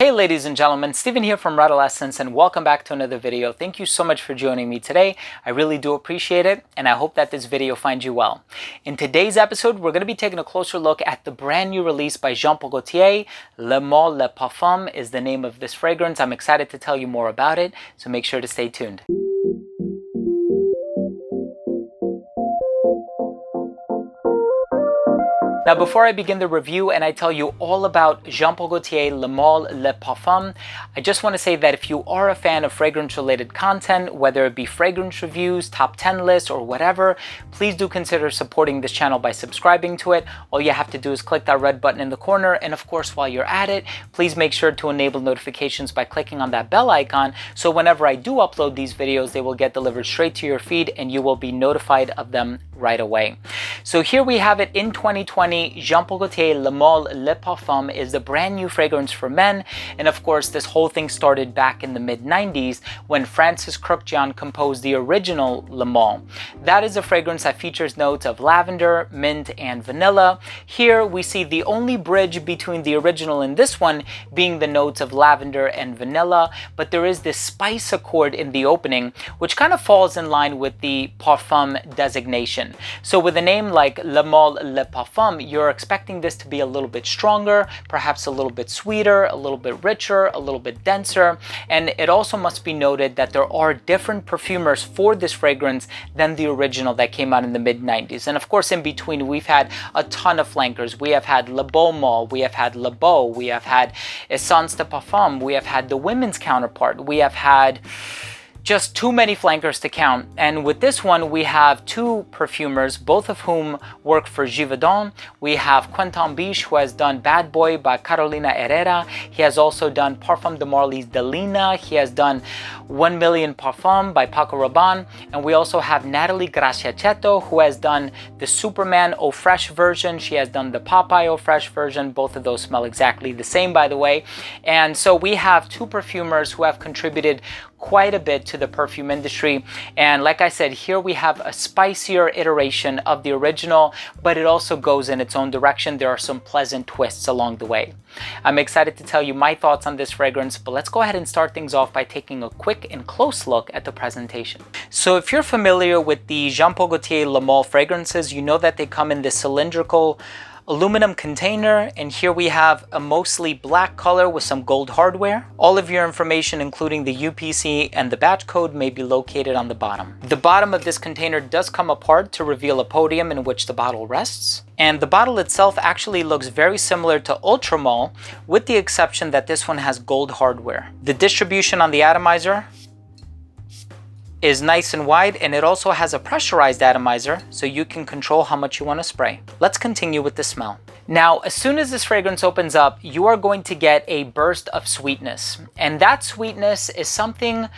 Hey ladies and gentlemen, Steven here from Redolessence and welcome back to another video. Thank you so much for joining me today. I really do appreciate it and I hope that this video finds you well. In today's episode, we're going to be taking a closer look at the brand new release by Jean Paul Gaultier. Male Le Parfum is the name of this fragrance. I'm excited to tell you more about it, so make sure to stay tuned. Now, before I begin the review and I tell you all about Jean Paul Gaultier Male Le Parfum, I just want to say that if you are a fan of fragrance-related content, whether it be fragrance reviews, top 10 lists, or whatever, please do consider supporting this channel by subscribing to it. All you have to do is click that red button in the corner, and of course, while you're at it, please make sure to enable notifications by clicking on that bell icon, so whenever I do upload these videos, they will get delivered straight to your feed and you will be notified of them right away. So here we have it in 2020. Jean Paul Gaultier Male Le Parfum is the brand new fragrance for men, and of course this whole thing started back in the mid-90s when Francis Cruikshank composed the original Le Male. That is a fragrance that features notes of lavender, mint, and vanilla. Here we see the only bridge between the original and this one being the notes of lavender and vanilla, but there is this spice accord in the opening which kind of falls in line with the parfum designation. So with a name like Male Le Parfum, you're expecting this to be a little bit stronger, perhaps a little bit sweeter, a little bit richer, a little bit denser. And it also must be noted that there are different perfumers for this fragrance than the original that came out in the mid-90s. And of course, in between, we've had a ton of flankers. We have had Le Beau Male, we have had Le Beau, we have had Essence de Parfum, we have had the women's counterpart, we have had just too many flankers to count. And with this one, we have two perfumers, both of whom work for Givaudan. We have Quentin Biche, who has done Bad Boy by Carolina Herrera. He has also done Parfum de Marly's Delina. He has done 1 Million Parfum by Paco Rabanne. And we also have Natalie Graciaceto, who has done the Superman Eau Fraiche version. She has done the Popeye Eau Fraiche version. Both of those smell exactly the same, by the way. And so we have two perfumers who have contributed quite a bit to the perfume industry. And like I said, here we have a spicier iteration of the original, but it also goes in its own direction. There are some pleasant twists along the way. I'm excited to tell you my thoughts on this fragrance, but let's go ahead and start things off by taking a quick and close look at the presentation. So if you're familiar with the Jean Paul Gaultier Le Male fragrances, you know that they come in this cylindrical aluminum container, and here we have a mostly black color with some gold hardware. All of your information, including the UPC and the batch code, may be located on the bottom. The bottom of this container does come apart to reveal a podium in which the bottle rests. And the bottle itself actually looks very similar to Ultra Male, with the exception that this one has gold hardware. The distribution on the atomizer is nice and wide, and it also has a pressurized atomizer so you can control how much you want to spray. Let's continue with the smell. Now, as soon as this fragrance opens up, you are going to get a burst of sweetness, and that sweetness is something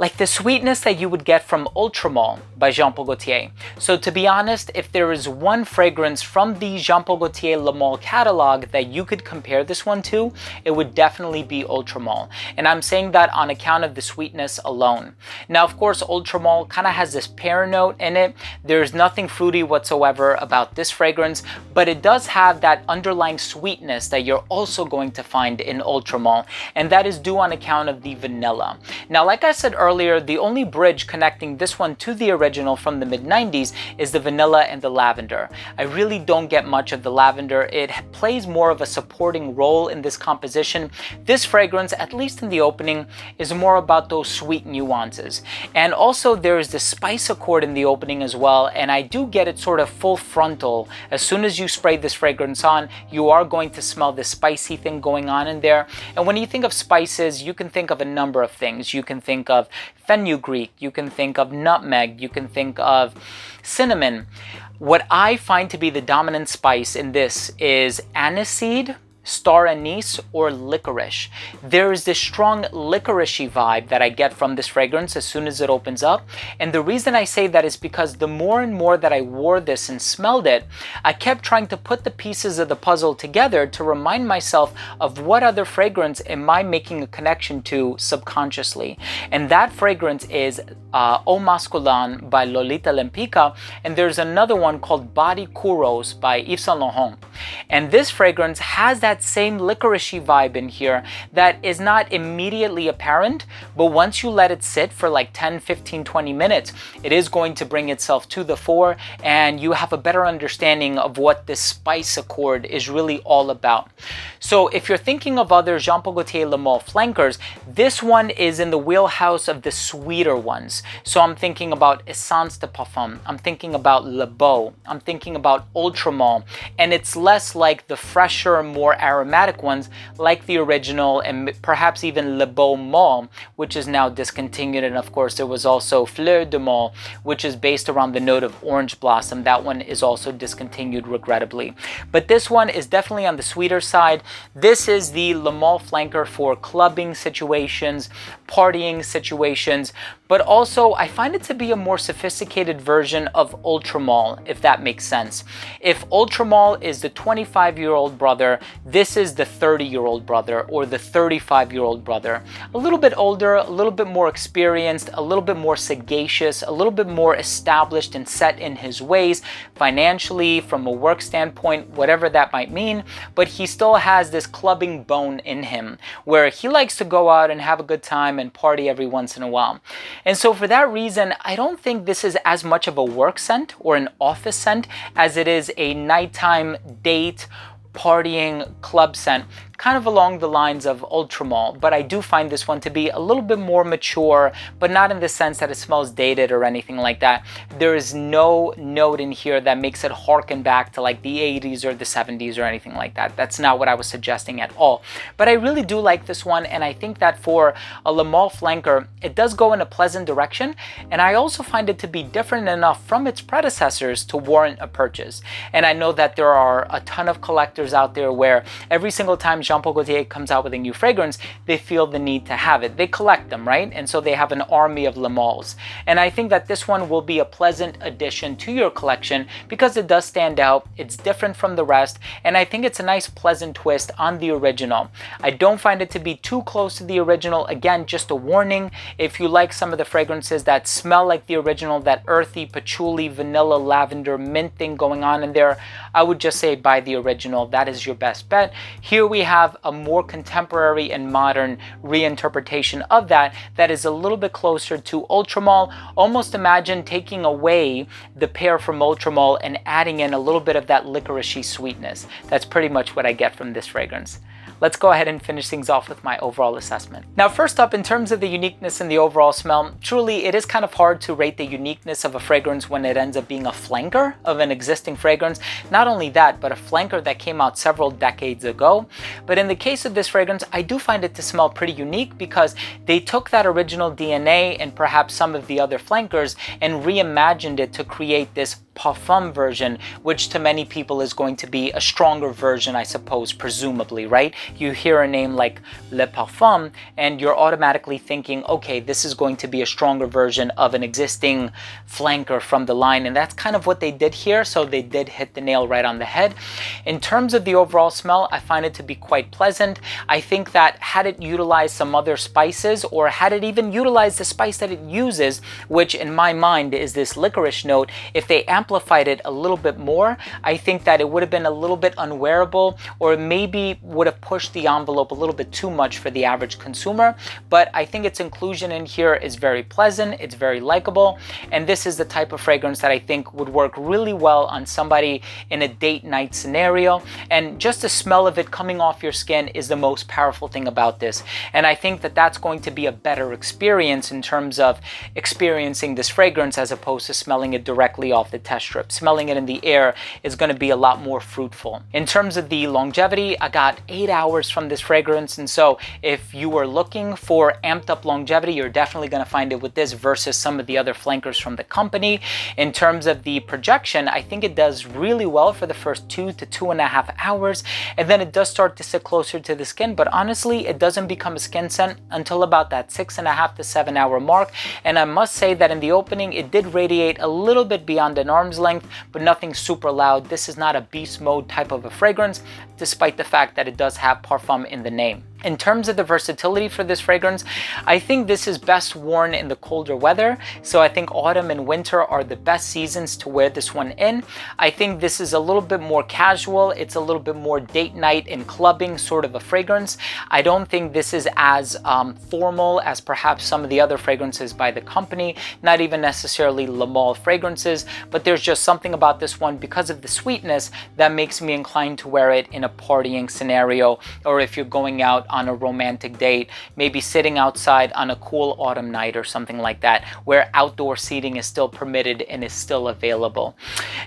like the sweetness that you would get from Ultra Male by Jean Paul Gaultier. So to be honest, if there is one fragrance from the Jean Paul Gaultier Le Male catalog that you could compare this one to, it would definitely be Ultra Male. And I'm saying that on account of the sweetness alone. Now, of course, Ultra Male kind of has this pear note in it. There's nothing fruity whatsoever about this fragrance, but it does have that underlying sweetness that you're also going to find in Ultra Male, and that is due on account of the vanilla. Now, like I said earlier, the only bridge connecting this one to the original from the mid-90s is the vanilla and the lavender. I really don't get much of the lavender. It plays more of a supporting role in this composition. This fragrance, at least in the opening, is more about those sweet nuances. And also there is the spice accord in the opening as well, and I do get it sort of full frontal. As soon as you spray this fragrance on, you are going to smell the spicy thing going on in there. And when you think of spices, you can think of a number of things. You can think of fenugreek, you can think of nutmeg, you can think of cinnamon. What I find to be the dominant spice in this is aniseed, star anise, or licorice. There is this strong licoricey vibe that I get from this fragrance as soon as it opens up. And the reason I say that is because the more and more that I wore this and smelled it, I kept trying to put the pieces of the puzzle together to remind myself of what other fragrance am I making a connection to subconsciously. And that fragrance is Eau Masculine by Lolita Lempicka, and there's another one called Body Kuros by Yves Saint Laurent. And this fragrance has that same licoricey vibe in here that is not immediately apparent, but once you let it sit for like 10, 15, 20 minutes, it is going to bring itself to the fore, and you have a better understanding of what this spice accord is really all about. So if you're thinking of other Jean Paul Gaultier Le Male flankers, this one is in the wheelhouse of the sweeter ones. So I'm thinking about Essence de Parfum, I'm thinking about Le Beau, I'm thinking about Ultra Male, and it's less like the fresher, more aromatic ones like the original and perhaps even Le Beau Male, which is now discontinued. And of course there was also Fleur de Male, which is based around the note of orange blossom. That one is also discontinued, regrettably. But this one is definitely on the sweeter side. This is the Le Male flanker for clubbing situations, partying situations, but also I find it to be a more sophisticated version of Ultra Male, if that makes sense. If Ultra Male is the 25-year-old brother, this is the 30-year-old brother or the 35-year-old brother. A little bit older, a little bit more experienced, a little bit more sagacious, a little bit more established and set in his ways, financially, from a work standpoint, whatever that might mean, but he still has this clubbing bone in him where he likes to go out and have a good time and party every once in a while. And so for that reason, I don't think this is as much of a work scent or an office scent as it is a nighttime date, partying, club scent, kind of along the lines of Ultra Male. But I do find this one to be a little bit more mature, but not in the sense that it smells dated or anything like that. There is no note in here that makes it harken back to like the 80s or the 70s or anything like that. That's not what I was suggesting at all. But I really do like this one, and I think that for a Le Male flanker, it does go in a pleasant direction, and I also find it to be different enough from its predecessors to warrant a purchase. And I know that there are a ton of collectors out there where every single time Jean Paul Gaultier comes out with a new fragrance, they feel the need to have it. They collect them, right? And so they have an army of Le Males. And I think that this one will be a pleasant addition to your collection because it does stand out. It's different from the rest, and I think it's a nice pleasant twist on the original. I don't find it to be too close to the original. Again, just a warning, if you like some of the fragrances that smell like the original, that earthy, patchouli, vanilla, lavender, mint thing going on in there, I would just say buy the original. That is your best bet. Here we have a more contemporary and modern reinterpretation of that is a little bit closer to Ultra Male. Almost imagine taking away the pear from Ultra Male and adding in a little bit of that licoricey sweetness. That's pretty much what I get from this fragrance. Let's go ahead and finish things off with my overall assessment. Now, first up, in terms of the uniqueness and the overall smell, truly it is kind of hard to rate the uniqueness of a fragrance when it ends up being a flanker of an existing fragrance. Not only that, but a flanker that came out several decades ago. But in the case of this fragrance, I do find it to smell pretty unique because they took that original DNA and perhaps some of the other flankers and reimagined it to create this parfum version, which to many people is going to be a stronger version, I suppose, presumably, right? You hear a name like Le Parfum and you're automatically thinking, okay, this is going to be a stronger version of an existing flanker from the line, and that's kind of what they did here. So they did hit the nail right on the head. In terms of the overall smell, I find it to be quite pleasant. I think that had it utilized some other spices, or had it even utilized the spice that it uses, which in my mind is this licorice note, if they amplified it a little bit more, I think that it would have been a little bit unwearable, or maybe would have pushed the envelope a little bit too much for the average consumer. But I think its inclusion in here is very pleasant, it's very likable, and this is the type of fragrance that I think would work really well on somebody in a date night scenario. And just the smell of it coming off your skin is the most powerful thing about this, and I think that that's going to be a better experience in terms of experiencing this fragrance as opposed to smelling it directly off the test strip. Smelling it in the air is going to be a lot more fruitful. In terms of the longevity, I got 8 hours from this fragrance, and so if you were looking for amped up longevity, you're definitely going to find it with this versus some of the other flankers from the company. In terms of the projection, I think it does really well for the first 2 to 2.5 hours, and then it does start to sit closer to the skin, but honestly it doesn't become a skin scent until about that 6.5 to 7 hour mark. And I must say that in the opening it did radiate a little bit beyond an arm's length, but nothing super loud. This is not a beast mode type of a fragrance, despite the fact that it does have parfum in the name. In terms of the versatility for this fragrance, I think this is best worn in the colder weather. So I think autumn and winter are the best seasons to wear this one in. I think this is a little bit more casual. It's a little bit more date night and clubbing sort of a fragrance. I don't think this is as formal as perhaps some of the other fragrances by the company, not even necessarily Le Male fragrances, but there's just something about this one because of the sweetness that makes me inclined to wear it in a partying scenario, or if you're going out on a romantic date, maybe sitting outside on a cool autumn night or something like that, where outdoor seating is still permitted and is still available.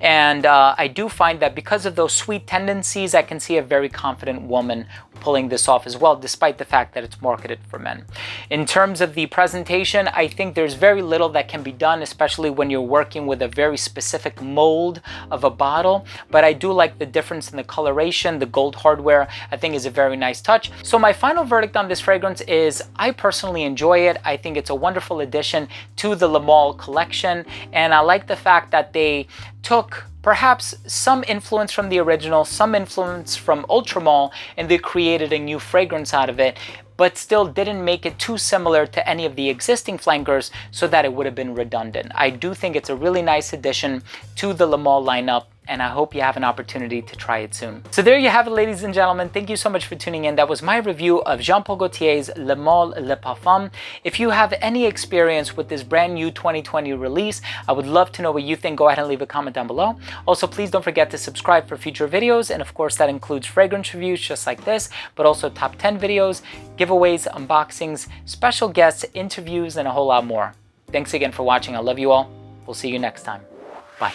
And I do find that because of those sweet tendencies, I can see a very confident woman pulling this off as well, despite the fact that it's marketed for men. In terms of the presentation, I think there's very little that can be done, especially when you're working with a very specific mold of a bottle, but I do like the difference in the coloration. The gold hardware I think is a very nice touch. So my final verdict on this fragrance is I personally enjoy it. I think it's a wonderful addition to the Le Male collection, and I like the fact that they took perhaps some influence from the original, some influence from Ultra Male, and they created a new fragrance out of it, but still didn't make it too similar to any of the existing flankers so that it would have been redundant. I do think it's a really nice addition to the Le Male lineup, and I hope you have an opportunity to try it soon. So there you have it, ladies and gentlemen. Thank you so much for tuning in. That was my review of Jean Paul Gaultier's Le Male Le Parfum. If you have any experience with this brand new 2020 release, I would love to know what you think. Go ahead and leave a comment down below. Also, please don't forget to subscribe for future videos, and of course that includes fragrance reviews just like this, but also top 10 videos, giveaways, unboxings, special guests, interviews, and a whole lot more. Thanks again for watching. I love you all. We'll see you next time. Bye.